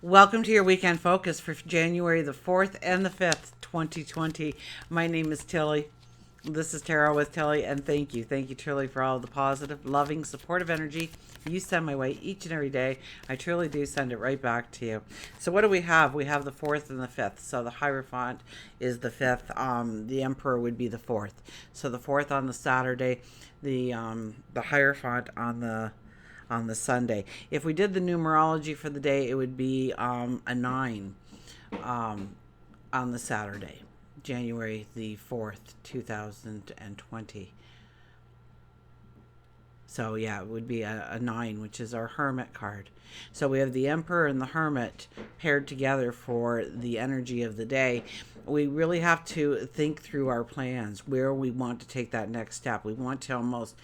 Welcome to your weekend focus for January the 4th and the 5th, 2020. My name is Tilly. This is Tarot with Tilly, and thank you. Thank you, Tilly, for all the positive, loving, supportive energy you send my way each and every day. I truly do send it right back to you. So what do we have? We have the 4th and the 5th. So the Hierophant is the 5th. The Emperor would be the 4th. So the 4th on the Saturday, the Hierophant on the Sunday. If we did the numerology for the day, it would be a 9 on the Saturday, January the 4th, 2020. So yeah, it would be a 9, which is our Hermit card. So we have the Emperor and the Hermit paired together for the energy of the day. We really have to think through our plans, where we want to take that next step. We want to almost,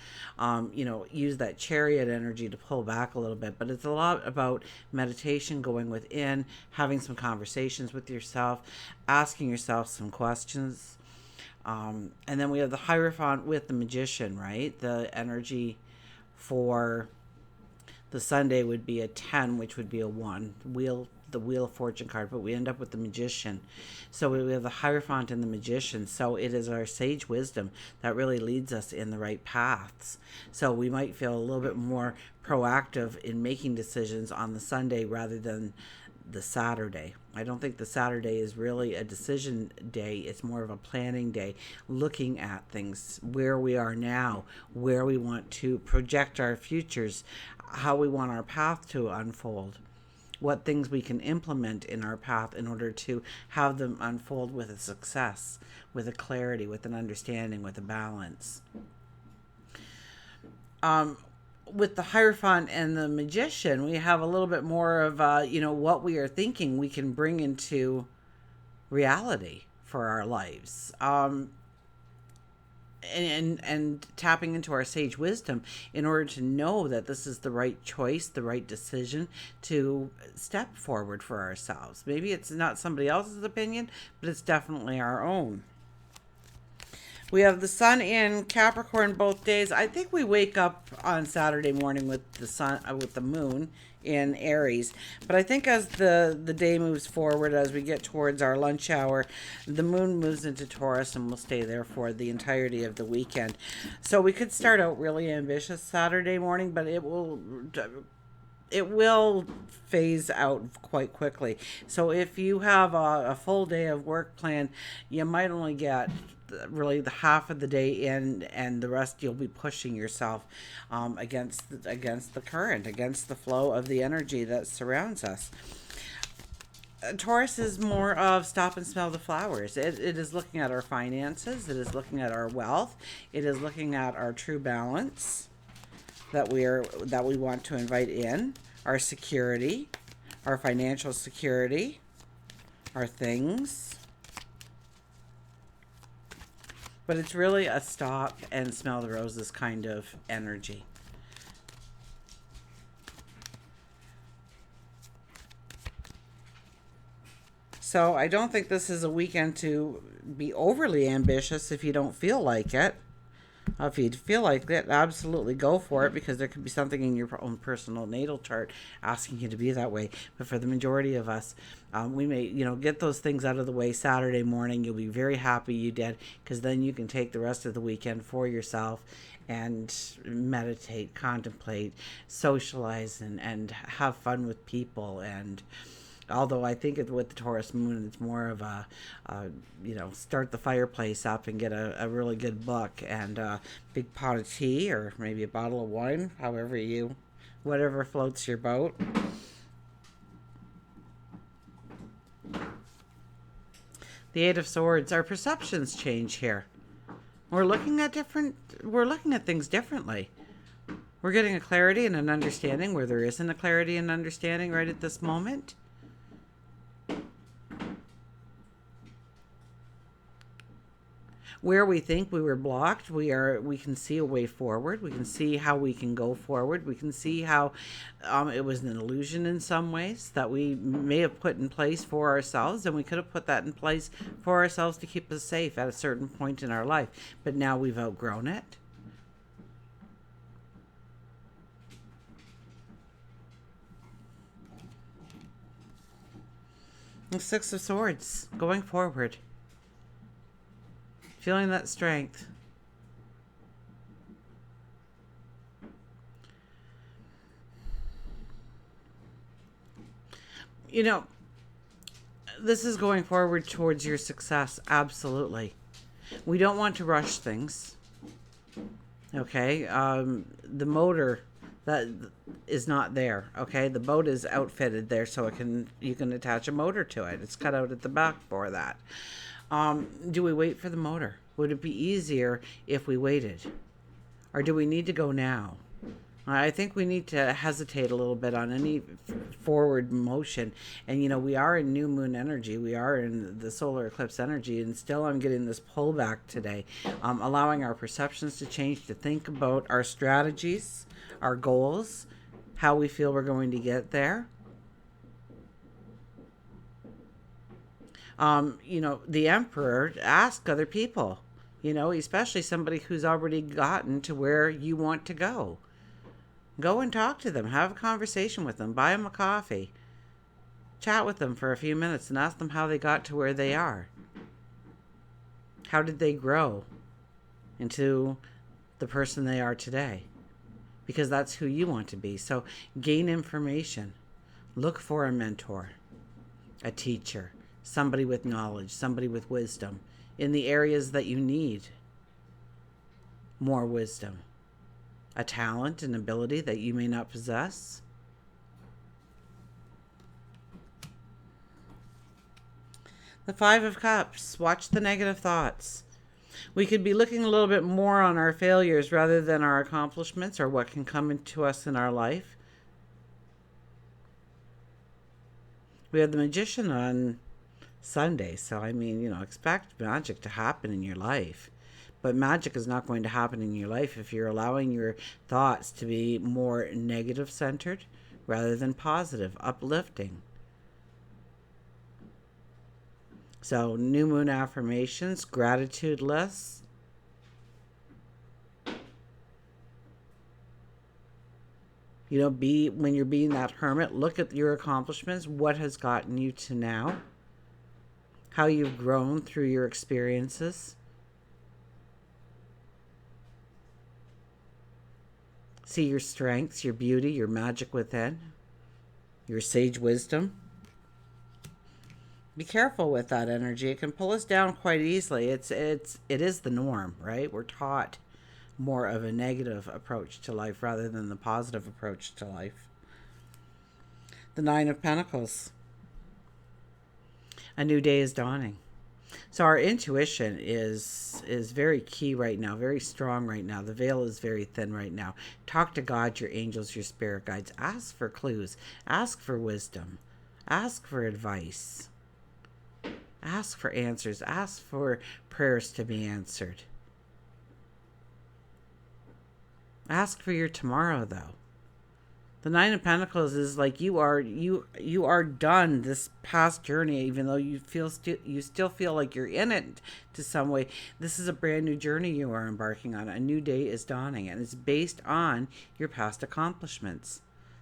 use that Chariot energy to pull back a little bit. But it's a lot about meditation, going within, having some conversations with yourself, asking yourself some questions. And then we have the Hierophant with the Magician, right? The energy for the Sunday would be a 10, which would be a 1. The Wheel of Fortune card, but we end up with the Magician. So we have the Hierophant and the Magician. So it is our sage wisdom that really leads us in the right paths. So we might feel a little bit more proactive in making decisions on the Sunday rather than the Saturday. I don't think the Saturday is really a decision day. It's more of a planning day, looking at things, where we are now, where we want to project our futures, how we want our path to unfold, what things we can implement in our path in order to have them unfold with a success, with a clarity, with an understanding, with a balance. With the Hierophant and the Magician, we have a little bit more of, what we are thinking we can bring into reality for our lives. And tapping into our sage wisdom in order to know that this is the right choice, the right decision to step forward for ourselves. Maybe it's not somebody else's opinion, but it's definitely our own. We have the Sun in Capricorn both days. I think we wake up on Saturday morning with the sun, with the Moon in Aries. But I think as the day moves forward, as we get towards our lunch hour, the Moon moves into Taurus and will stay there for the entirety of the weekend. So we could start out really ambitious Saturday morning, but it will phase out quite quickly. So if you have a full day of work planned, you might only get really the half of the day in, and the rest you'll be pushing yourself against the current, against the flow of the energy that surrounds us. Taurus is more of stop and smell the flowers. It is looking at our finances. It is looking at our wealth. It is looking at our true balance that we want to invite in, our security, our financial security, our things. But it's really a stop and smell the roses kind of energy. So I don't think this is a weekend to be overly ambitious if you don't feel like it. If you feel like it, absolutely go for it, because there could be something in your own personal natal chart asking you to be that way. But for the majority of us, we may, get those things out of the way Saturday morning. You'll be very happy you did, because then you can take the rest of the weekend for yourself and meditate, contemplate, socialize, and have fun with people. And although I think with the Taurus Moon, it's more of a start the fireplace up and get a really good book and a big pot of tea, or maybe a bottle of wine, whatever floats your boat. The Eight of Swords, our perceptions change here. We're looking at things differently. We're getting a clarity and an understanding where there isn't a clarity and understanding right at this moment. Where we think we were blocked, we can see a way forward. We can see how we can go forward. We can see how it was an illusion in some ways that we may have put in place for ourselves, and we could have put that in place for ourselves to keep us safe at a certain point in our life. But now we've outgrown it. The Six of Swords, going forward. Feeling that strength. You know, this is going forward towards your success, absolutely. We don't want to rush things. Okay, the motor that is not there. Okay, the boat is outfitted there, so you can attach a motor to it. It's cut out at the back for that. Do we wait for the motor? Would it be easier if we waited, or do we need to go now? I think we need to hesitate a little bit on any forward motion. And, we are in new moon energy. We are in the solar eclipse energy. And still I'm getting this pullback today, allowing our perceptions to change, to think about our strategies, our goals, how we feel we're going to get there. The emperor, ask other people, especially somebody who's already gotten to where you want to go. Go and talk to them. Have a conversation with them. Buy them a coffee. Chat with them for a few minutes and ask them how they got to where they are. How did they grow into the person they are today? Because that's who you want to be. So gain information. Look for a mentor, a teacher, somebody with knowledge, somebody with wisdom in the areas that you need more wisdom. A talent, an ability that you may not possess. The Five of Cups. Watch the negative thoughts. We could be looking a little bit more on our failures rather than our accomplishments or what can come into us in our life. We have the Magician on Sunday, so expect magic to happen in your life. But magic is not going to happen in your life if you're allowing your thoughts to be more negative centered rather than positive, uplifting. So, new moon affirmations, gratitude lists. When you're being that hermit, look at your accomplishments, what has gotten you to now, how you've grown through your experiences. See your strengths, your beauty, your magic within, your sage wisdom. Be careful with that energy. It can pull us down quite easily. It is the norm, right? We're taught more of a negative approach to life rather than the positive approach to life. The Nine of Pentacles. A new day is dawning. So our intuition is very key right now, very strong right now. The veil is very thin right now. Talk to God, your angels, your spirit guides. Ask for clues. Ask for wisdom. Ask for advice. Ask for answers. Ask for prayers to be answered. Ask for your tomorrow, though. The Nine of Pentacles is like you are done this past journey, even though you still feel like you're in it to some way. This is a brand new journey you are embarking on. A new day is dawning, and it's based on your past accomplishments,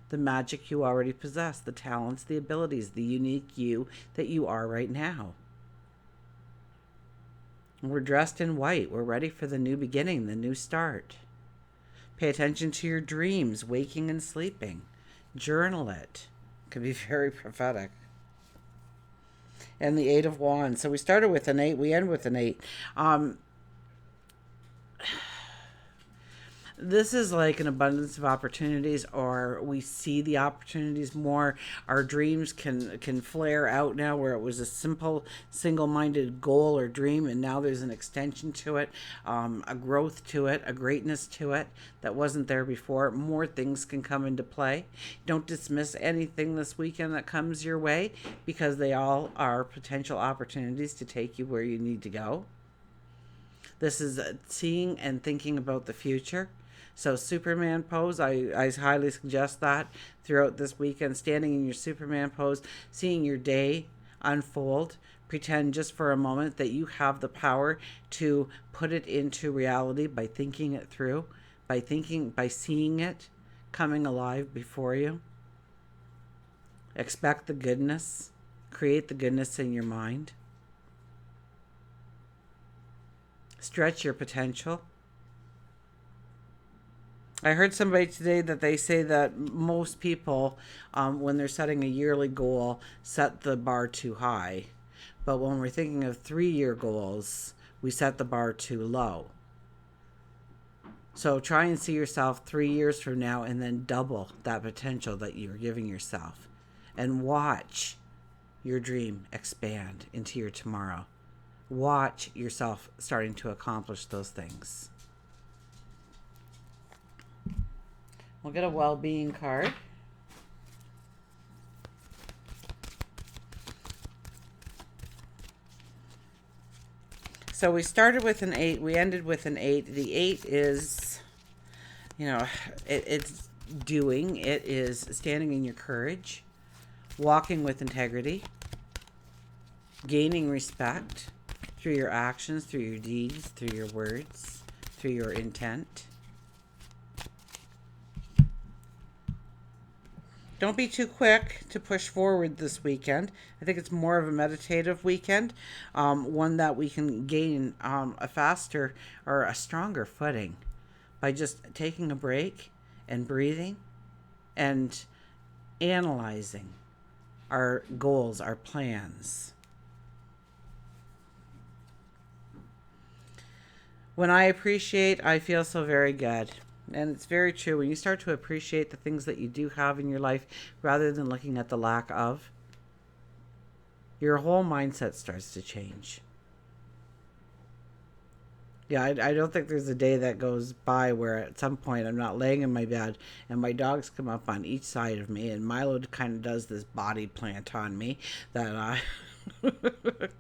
the magic you already possess, the talents, the abilities, the unique you that you are right now. We're dressed in white. We're ready for the new beginning, the new start. Pay attention to your dreams, waking and sleeping. Journal it. Could be very prophetic. And the Eight of Wands. So we started with an 8. We end with an 8. This is like an abundance of opportunities, or we see the opportunities more. Our dreams can flare out now, where it was a simple, single-minded goal or dream, and now there's an extension to it, a growth to it, a greatness to it that wasn't there before. More things can come into play. Don't dismiss anything this weekend that comes your way, because they all are potential opportunities to take you where you need to go. This is seeing and thinking about the future. So Superman pose, I highly suggest that throughout this weekend. Standing in your Superman pose, seeing your day unfold. Pretend just for a moment that you have the power to put it into reality by thinking it through, by seeing it coming alive before you. Expect the goodness. Create the goodness in your mind. Stretch your potential. I heard somebody today that they say that most people, when they're setting a yearly goal, set the bar too high. But when we're thinking of 3-year goals, we set the bar too low. So try and see yourself 3 years from now and then double that potential that you're giving yourself. And watch your dream expand into your tomorrow. Watch yourself starting to accomplish those things. We'll get a well-being card. So we started with an 8. We ended with an 8. The 8 is, it's doing. It is standing in your courage, walking with integrity, gaining respect through your actions, through your deeds, through your words, through your intent. Don't be too quick to push forward this weekend. I think it's more of a meditative weekend, one that we can gain a faster or a stronger footing by just taking a break and breathing and analyzing our goals, our plans. When I appreciate, I feel so very good. And it's very true. When you start to appreciate the things that you do have in your life rather than looking at the lack of, your whole mindset starts to change. Yeah, I don't think there's a day that goes by where at some point I'm not laying in my bed and my dogs come up on each side of me and Milo kind of does this body plant on me that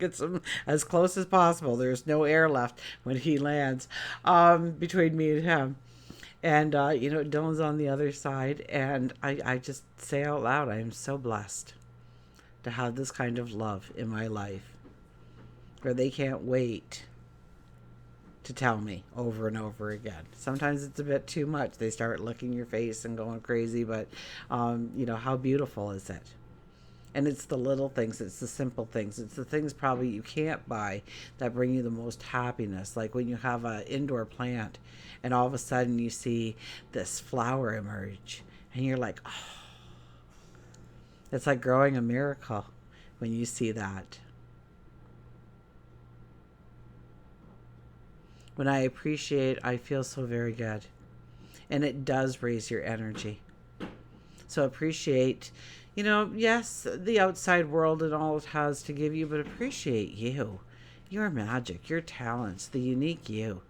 gets him as close as possible. There's no air left when he lands between me and him. And, Dylan's on the other side. And I just say out loud, I am so blessed to have this kind of love in my life where they can't wait to tell me over and over again. Sometimes it's a bit too much. They start licking your face and going crazy. But, how beautiful is it? And it's the little things, it's the simple things, it's the things probably you can't buy that bring you the most happiness. Like when you have an indoor plant and all of a sudden you see this flower emerge and you're like, oh, it's like growing a miracle when you see that. When I appreciate, I feel so very good. And it does raise your energy. So appreciate, yes, the outside world and all it has to give you, but appreciate you, your magic, your talents, the unique you.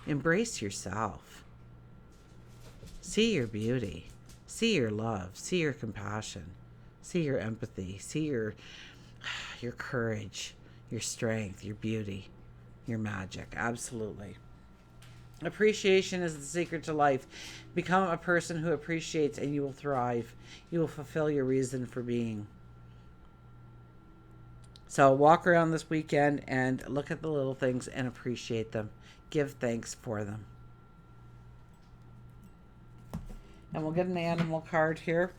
Embrace yourself. See your beauty. See your love. See your compassion. See your empathy. See your courage, your strength, your beauty, your magic. Absolutely. Appreciation is the secret to life. Become a person who appreciates and you will thrive. You will fulfill your reason for being. So walk around this weekend and look at the little things and appreciate them. Give thanks for them. And we'll get an animal card here.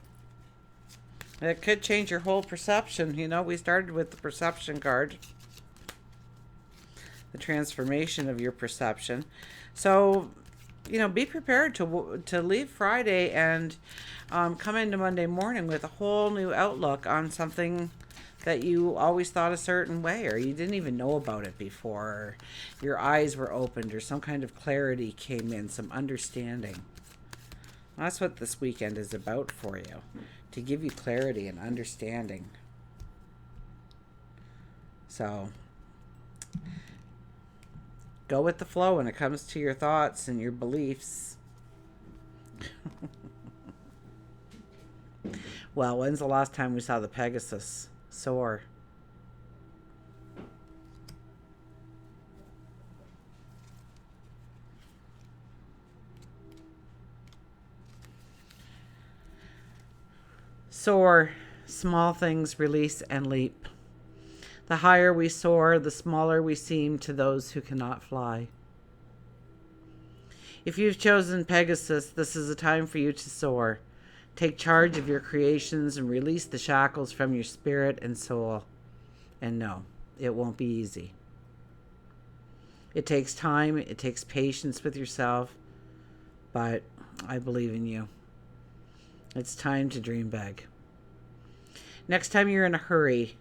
It could change your whole perception. We started with the perception card. The transformation of your perception. So, be prepared to leave Friday and come into Monday morning with a whole new outlook on something that you always thought a certain way, or you didn't even know about it before, or your eyes were opened, or some kind of clarity came in, some understanding. That's what this weekend is about for you, to give you clarity and understanding. So go with the flow when it comes to your thoughts and your beliefs. Well, when's the last time we saw the Pegasus soar? Soar, small things release and leap. The higher we soar, the smaller we seem to those who cannot fly. If you've chosen Pegasus, this is a time for you to soar. Take charge of your creations and release the shackles from your spirit and soul. And no, it won't be easy. It takes time, it takes patience with yourself, but I believe in you. It's time to dream big. Next time you're in a hurry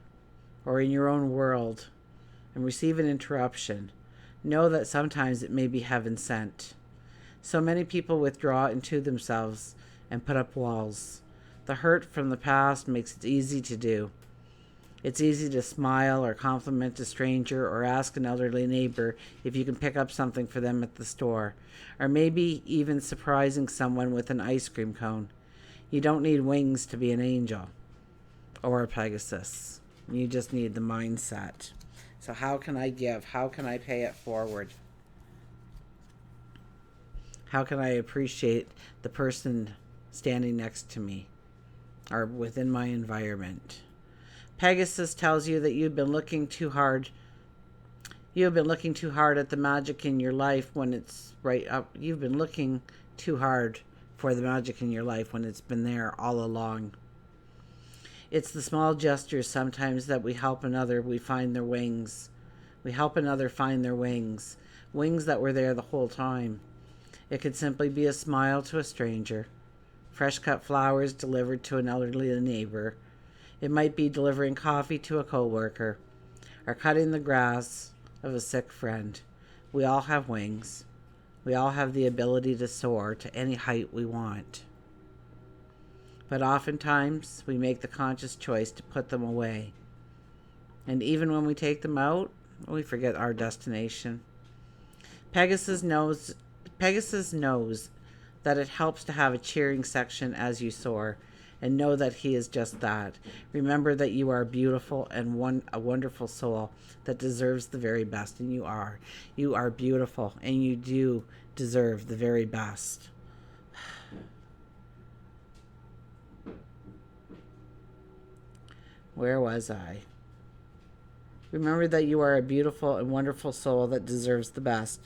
or in your own world and receive an interruption, know that sometimes it may be heaven sent. So many people withdraw into themselves and put up walls. The hurt from the past makes it easy to do. It's easy to smile or compliment a stranger or ask an elderly neighbor if you can pick up something for them at the store, or maybe even surprising someone with an ice cream cone. You don't need wings to be an angel or a Pegasus. You just need the mindset. So how can I give? How can I pay it forward? How can I appreciate the person standing next to me or within my environment? Pegasus tells you that you've been looking too hard. You have been looking too hard at the magic in your life when it's right up. You've been looking too hard for the magic in your life when it's been there all along. It's the small gestures sometimes that we help another, we find their wings. We help another find their wings. Wings that were there the whole time. It could simply be a smile to a stranger. Fresh cut flowers delivered to an elderly neighbor. It might be delivering coffee to a coworker or cutting the grass of a sick friend. We all have wings. We all have the ability to soar to any height we want. But oftentimes we make the conscious choice to put them away. And even when we take them out, we forget our destination. Pegasus knows that it helps to have a cheering section as you soar, and know that he is just that. Remember that you are beautiful and a wonderful soul that deserves the very best, and you are. You are beautiful, and you do deserve the very best. Where was I? Remember that you are a beautiful and wonderful soul that deserves the best.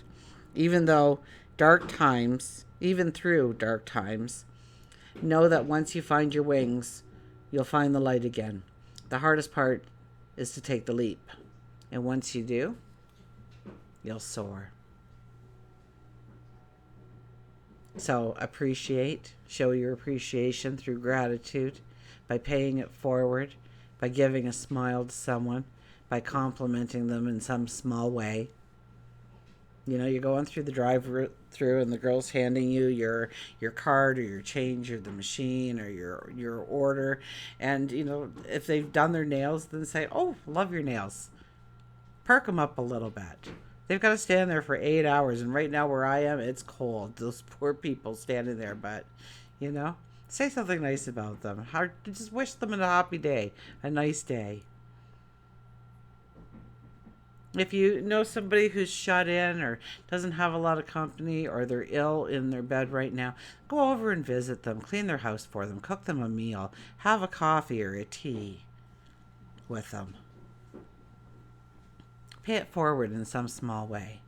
Even through dark times, know that once you find your wings, you'll find the light again. The hardest part is to take the leap. And once you do, you'll soar. So show your appreciation through gratitude, by paying it forward, by giving a smile to someone, by complimenting them in some small way. You know, you're going through the drive-through and the girl's handing you your card or your change or the machine or your order. And, you know, if they've done their nails, then say, oh, love your nails. Perk them up a little bit. They've got to stand there for 8 hours. And right now where I am, it's cold. Those poor people standing there. But, you know, say something nice about them. Just wish them a happy day, a nice day. If you know somebody who's shut in or doesn't have a lot of company or they're ill in their bed right now, go over and visit them, clean their house for them, cook them a meal, have a coffee or a tea with them. Pay it forward in some small way.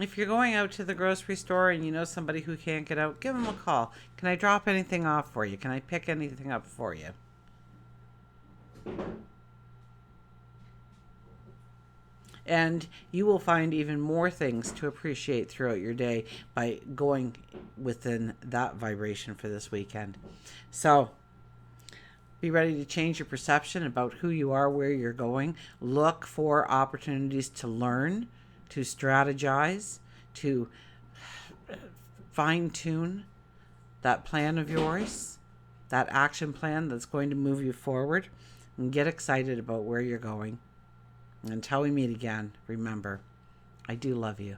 If you're going out to the grocery store and you know somebody who can't get out, give them a call. Can I drop anything off for you? Can I pick anything up for you? And you will find even more things to appreciate throughout your day by going within that vibration for this weekend. So be ready to change your perception about who you are, where you're going. Look for opportunities to learn, to strategize, to fine-tune that plan of yours, that action plan that's going to move you forward, and get excited about where you're going. Until we meet again, remember, I do love you.